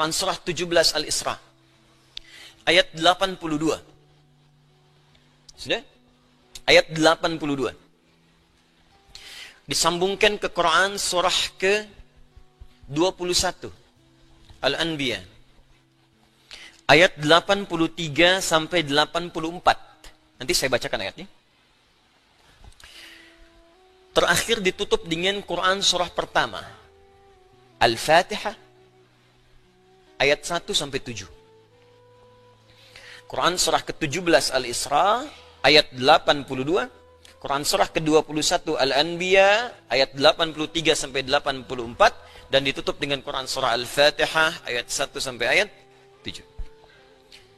Quran surah 17 Al-Isra. Ayat 82. Sudah? Ayat 82. Disambungkan ke Quran surah ke 21 Al-Anbiya. Ayat 83 sampai 84. Nanti saya bacakan ayatnya. Terakhir ditutup dengan Quran surah pertama. Al-Fatihah. Ayat 1 sampai 7. Quran surah ke-17 Al-Isra. Ayat 82. Quran surah ke-21 Al-Anbiya. Ayat 83 sampai 84. Dan ditutup dengan Quran surah Al-Fatihah. Ayat 1 sampai ayat 7.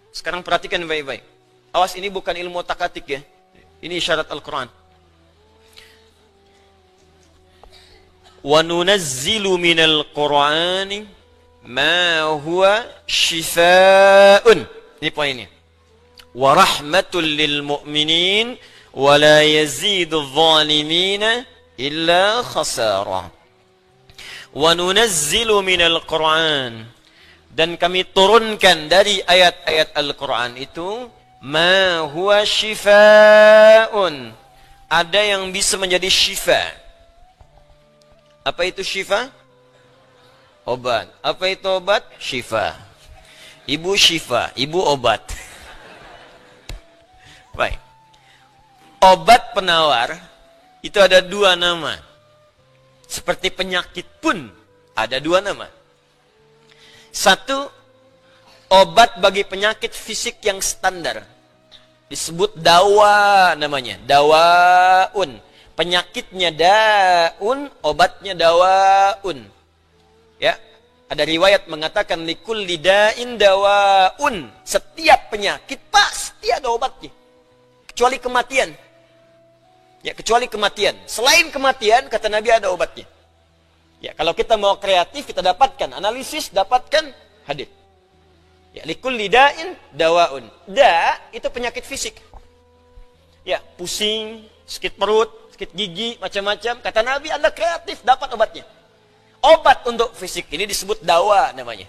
Sekarang perhatikan baik-baik. Awas, ini bukan ilmu otak-atik ya. Ini isyarat Al-Quran. وَنُنَزِّلُ مِنَ الْقُرْآنِ مَا هُوَ شِفَاءٌ. Ini poinnya. وَرَحْمَةٌ لِلْمُؤْمِنِينَ وَلَا يَزِيدُ الظَّالِمِينَ إِلَّا خَسَارًا. وَنُنَزِّلُ مِنَ الْقُرْآنِ. Dan kami turunkan dari ayat-ayat Al-Quran itu مَا هُوَ شِفَاءٌ. Ada yang bisa menjadi syifa. Apa itu syifa? Obat. Apa itu obat? Syifa. Ibu syifa, ibu obat. Baik. Obat penawar itu ada dua nama. Seperti penyakit pun ada dua nama. Satu, obat bagi penyakit fisik yang standar. Disebut dawa namanya. Dawaun. Penyakitnya daun, obatnya dawaun. Ya, ada riwayat mengatakan likulli da'in dawaun. Setiap penyakit pasti ada obatnya. Kecuali kematian. Ya, kecuali kematian. Selain kematian, kata Nabi ada obatnya. Ya, kalau kita mau kreatif, kita dapatkan analisis, dapatkan hadis. Ya, likulli da'in dawaun. Da itu penyakit fisik. Ya, pusing, sakit perut, sakit gigi, macam-macam. Kata Nabi, Anda kreatif, dapat obatnya. Obat untuk fisik ini disebut dawa namanya.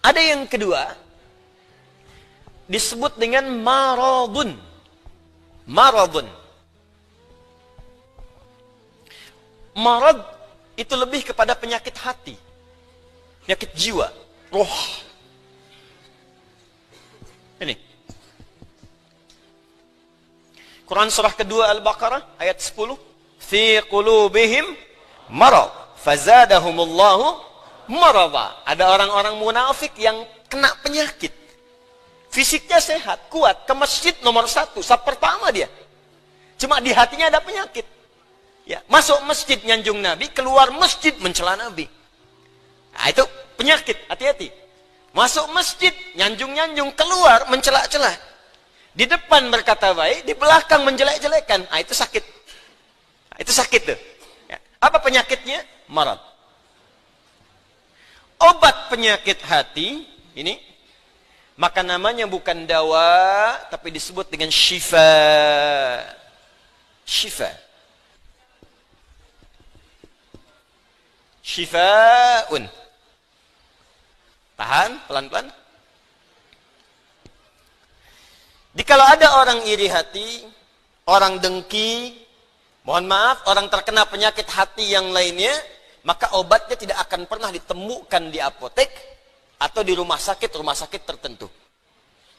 Ada yang kedua, disebut dengan maradun. Maradun. Marad itu lebih kepada penyakit hati. Penyakit jiwa. Roh. Ini. Quran surah kedua Al-Baqarah ayat 10. Fi qulubihim marad fazadahumullahu marada. Ada orang-orang munafik yang kena penyakit. Fisiknya sehat, kuat, ke masjid nomor 1, saf pertama dia. Cuma di hatinya ada penyakit. Ya, masuk masjid nyanjung Nabi, keluar masjid mencela Nabi. Nah, itu penyakit, hati-hati. Masuk masjid, nyanjung-nyanjung, keluar mencela-cela. Di depan berkata baik, di belakang menjelek-jelekan. Ah, itu sakit. Nah, itu sakit tuh. Ya. Apa penyakitnya? Marad. Obat penyakit hati ini, maka namanya bukan dawa, tapi disebut dengan syifa. Syifa. Syifaun. Tahan, pelan-pelan. Jikalau ada orang iri hati, orang dengki, mohon maaf, orang terkena penyakit hati yang lainnya, maka obatnya tidak akan pernah ditemukan di apotek atau di rumah sakit tertentu.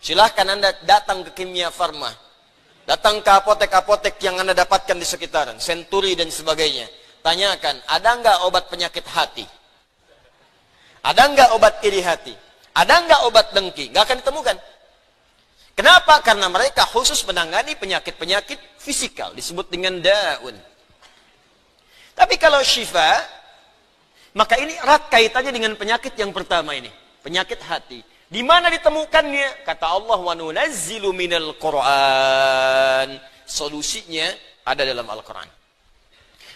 Silahkan Anda datang ke Kimia Farma, datang ke apotek-apotek yang Anda dapatkan di sekitaran, Century dan sebagainya. Tanyakan, ada nggak obat penyakit hati? Ada nggak obat iri hati? Ada nggak obat dengki? Nggak akan ditemukan. Kenapa? Karena mereka khusus menangani penyakit-penyakit fisikal. Disebut dengan daun. Tapi kalau syifa, maka ini erat kaitannya dengan penyakit yang pertama ini. Penyakit hati. Di mana ditemukannya? Kata Allah, وَنُنَزِّلُ مِنَ الْقُرْآنِ. Solusinya ada dalam Al-Quran.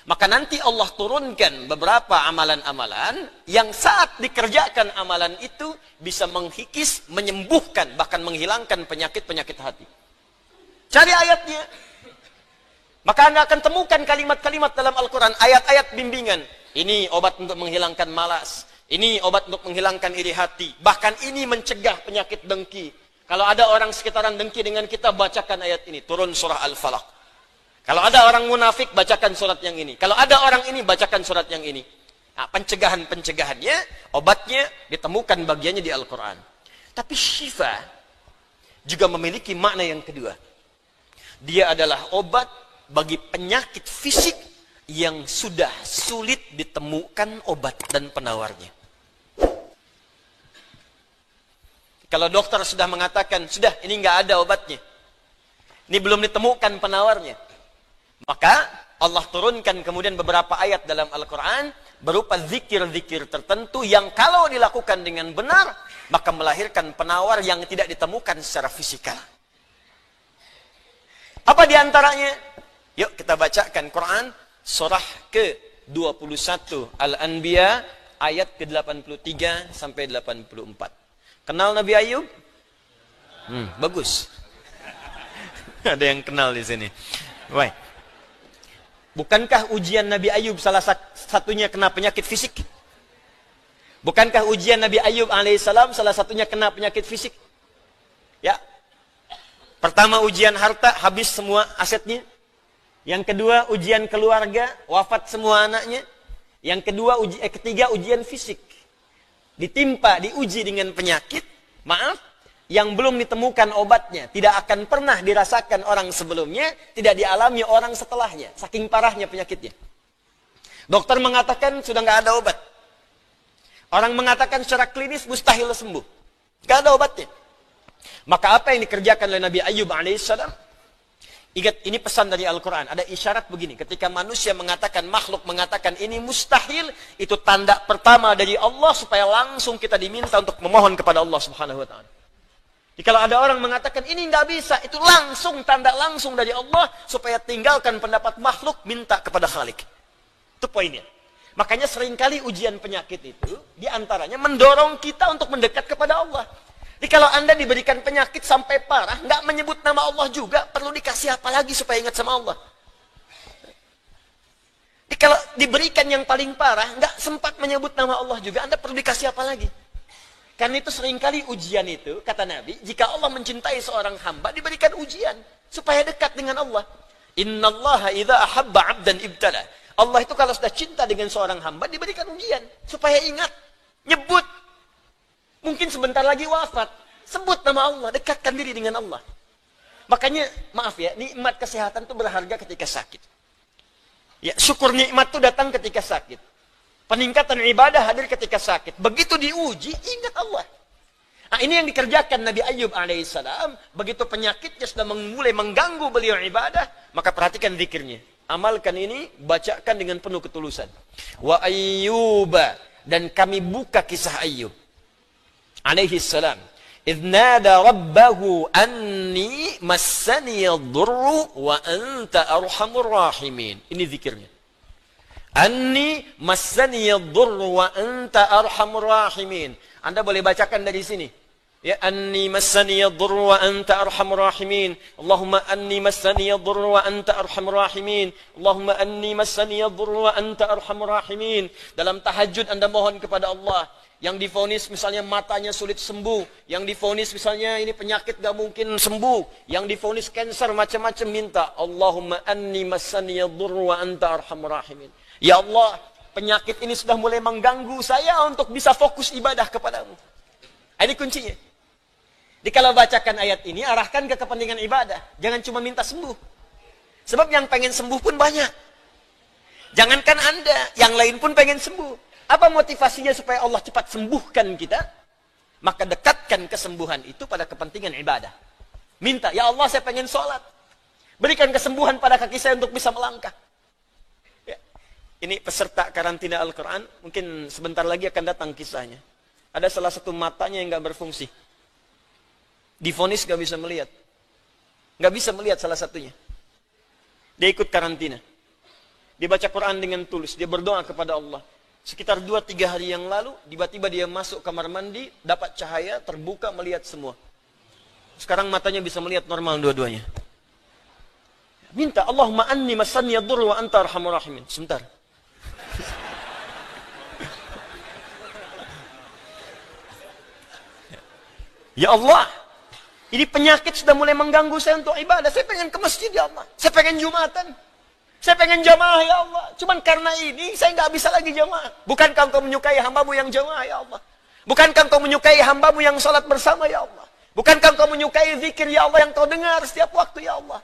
Maka nanti Allah turunkan beberapa amalan-amalan yang saat dikerjakan amalan itu bisa menghikis, menyembuhkan, bahkan menghilangkan penyakit-penyakit hati. Cari ayatnya. Maka Anda akan temukan kalimat-kalimat dalam Al-Quran, ayat-ayat bimbingan. Ini obat untuk menghilangkan malas. Ini obat untuk menghilangkan iri hati. Bahkan ini mencegah penyakit dengki. Kalau ada orang sekitaran dengki dengan kita, bacakan ayat ini. Turun surah Al-Falaq. Kalau ada orang munafik, bacakan surat yang ini. Kalau ada orang ini, bacakan surat yang ini. Nah, pencegahan-pencegahannya, obatnya ditemukan bagiannya di Al-Quran. Tapi syifa juga memiliki makna yang kedua. Dia adalah obat bagi penyakit fisik yang sudah sulit ditemukan obat dan penawarnya. Kalau dokter sudah mengatakan, sudah ini nggak ada obatnya, ini belum ditemukan penawarnya, maka Allah turunkan kemudian beberapa ayat dalam Al-Quran berupa zikir-zikir tertentu yang kalau dilakukan dengan benar, maka melahirkan penawar yang tidak ditemukan secara fisikal. Apa diantaranya? Yuk kita bacakan Quran surah ke-21 Al-Anbiya ayat ke-83 sampai 84. Kenal Nabi Ayub? Bagus. Ada yang kenal di sini. Baik. Bukankah ujian Nabi Ayub salah satunya kena penyakit fisik? Bukankah ujian Nabi Ayub alaihissalam salah satunya kena penyakit fisik? Ya. Pertama ujian harta, habis semua asetnya. Yang kedua ujian keluarga, wafat semua anaknya. Yang kedua ketiga ujian fisik. Ditimpa, diuji dengan penyakit, maaf, yang belum ditemukan obatnya, tidak akan pernah dirasakan orang sebelumnya, tidak dialami orang setelahnya, saking parahnya penyakitnya. Dokter mengatakan sudah nggak ada obat. Orang mengatakan secara klinis mustahil sembuh, nggak ada obatnya. Maka apa yang dikerjakan oleh Nabi Ayub alaihissalam? Ingat, ini pesan dari Al-Quran. Ada isyarat begini. Ketika manusia mengatakan, makhluk mengatakan ini mustahil, itu tanda pertama dari Allah supaya langsung kita diminta untuk memohon kepada Allah Subhanahu wa Ta'ala. Jadi kalau ada orang mengatakan ini nggak bisa, itu langsung tanda langsung dari Allah supaya tinggalkan pendapat makhluk, minta kepada Khalik. Itu poinnya. Makanya seringkali ujian penyakit itu diantaranya mendorong kita untuk mendekat kepada Allah. Jadi kalau Anda diberikan penyakit sampai parah, nggak menyebut nama Allah juga, perlu dikasih apa lagi supaya ingat sama Allah? Jadi kalau diberikan yang paling parah, nggak sempat menyebut nama Allah juga, Anda perlu dikasih apa lagi? Karena itu seringkali ujian itu, kata Nabi, jika Allah mencintai seorang hamba, diberikan ujian supaya dekat dengan Allah. Innallaha idza ahabba 'abdan ibtala. Allah itu kalau sudah cinta dengan seorang hamba, diberikan ujian supaya ingat, nyebut. Mungkin sebentar lagi wafat. Sebut nama Allah, dekatkan diri dengan Allah. Makanya, maaf ya, nikmat kesehatan itu berharga ketika sakit. Ya, syukur nikmat itu datang ketika sakit. Peningkatan ibadah hadir ketika sakit. Begitu diuji, ingat Allah. Nah, ini yang dikerjakan Nabi Ayub alaihissalam. Begitu penyakitnya sudah mulai mengganggu beliau ibadah, maka perhatikan zikirnya. Amalkan ini, bacakan dengan penuh ketulusan. Wa ayyuba, dan kami buka kisah Ayub alaihi salam. Idh nada rabbahu anni massani yadurru wa anta arhamur rahimin. Ini zikirnya. Anni massani yadurru wa anta arhamur rahimin. Anda boleh bacakan dari sini. Ya, anni massani yadurru wa anta arhamur rahimin. Allahumma anni massani yadurru wa anta arhamur rahimin. Allahumma anni massani yadurru wa anta arhamur rahimin. Dalam tahajud Anda mohon kepada Allah. Yang divonis misalnya matanya sulit sembuh, yang divonis misalnya ini penyakit gak mungkin sembuh, yang divonis cancer macam-macam, minta Allahumma anni massani yadurru wa anta arhamur rahimin. Ya Allah, penyakit ini sudah mulai mengganggu saya untuk bisa fokus ibadah kepadamu. Ini kuncinya. Jadi kalau bacakan ayat ini, arahkan ke kepentingan ibadah, jangan cuma minta sembuh. Sebab yang pengen sembuh pun banyak. Jangankan Anda, yang lain pun pengen sembuh. Apa motivasinya supaya Allah cepat sembuhkan kita? Maka dekatkan kesembuhan itu pada kepentingan ibadah. Minta, ya Allah saya pengen sholat. Berikan kesembuhan pada kaki saya untuk bisa melangkah. Ya. Ini peserta karantina Al-Quran, mungkin sebentar lagi akan datang kisahnya. Ada salah satu matanya yang gak berfungsi. Divonis gak bisa melihat. Gak bisa melihat salah satunya. Dia ikut karantina. Dia baca Quran dengan tulus. Dia berdoa kepada Allah. Sekitar 2-3 hari yang lalu, tiba-tiba dia masuk kamar mandi, dapat cahaya, terbuka, melihat semua. Sekarang matanya bisa melihat normal dua-duanya. Minta, Allahumma anni massani yadurru wa anta arhamur rahimin. Sebentar. Ya Allah, ini penyakit sudah mulai mengganggu saya untuk ibadah. Saya pengen ke masjid ya Allah. Saya pengen Jumatan. Saya pengen jamaah ya Allah. Cuman karena ini saya nggak bisa lagi jamaah. Bukankah engkau menyukai hambamu yang jamaah ya Allah? Bukankah engkau menyukai hambamu yang sholat bersama ya Allah? Bukankah engkau menyukai zikir ya Allah yang kau dengar setiap waktu ya Allah?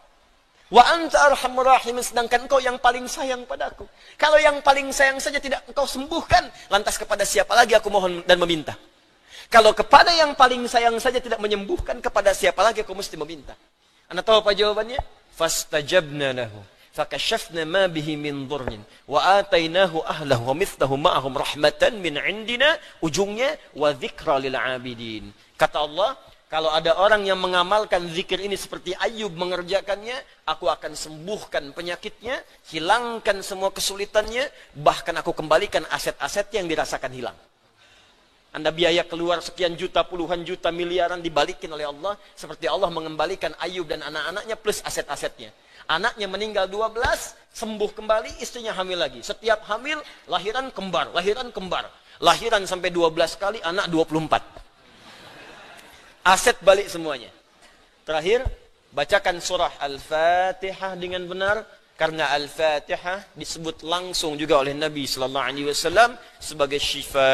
Wa anta arhamur rahim, sedangkan engkau yang paling sayang padaku. Kalau yang paling sayang saja tidak engkau sembuhkan, lantas kepada siapa lagi aku mohon dan meminta? Kalau kepada yang paling sayang saja tidak menyembuhkan, kepada siapa lagi aku mesti meminta? Anda tahu apa jawabannya? Fastajabna lahu fakashafna ma bihi min dhurrin wa atainahu ahlahu wa mithlahu ma'ahum rahmatan min indina, ujungnya wa dzikra lil abidin. Kata Allah, kalau ada orang yang mengamalkan zikir ini seperti Ayub mengerjakannya, aku akan sembuhkan penyakitnya, hilangkan semua kesulitannya, bahkan aku kembalikan aset-asetnya yang dirasakan hilang. Anda biaya keluar sekian juta, puluhan juta, miliaran dibalikin oleh Allah, seperti Allah mengembalikan Ayub dan anak-anaknya plus aset-asetnya. Anaknya meninggal 12, sembuh kembali, istrinya hamil lagi. Setiap hamil, lahiran kembar, lahiran kembar. Lahiran sampai 12 kali, anak 24. Aset balik semuanya. Terakhir, bacakan surah Al-Fatihah dengan benar, karena Al-Fatihah disebut langsung juga oleh Nabi sallallahu alaihi wasallam sebagai syifa,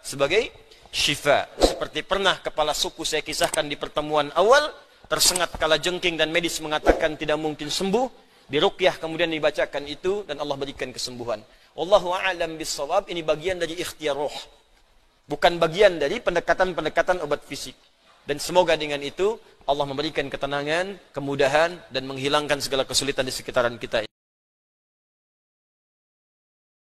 sebagai syifa. Seperti pernah kepala suku saya kisahkan di pertemuan awal, tersengat kala jengking dan medis mengatakan tidak mungkin sembuh, diruqyah kemudian dibacakan itu dan Allah berikan kesembuhan. Wallahu a'lam bissawab. Ini bagian dari ikhtiar roh, bukan bagian dari pendekatan-pendekatan obat fisik. Dan semoga dengan itu Allah memberikan ketenangan, kemudahan, dan menghilangkan segala kesulitan di sekitaran kita.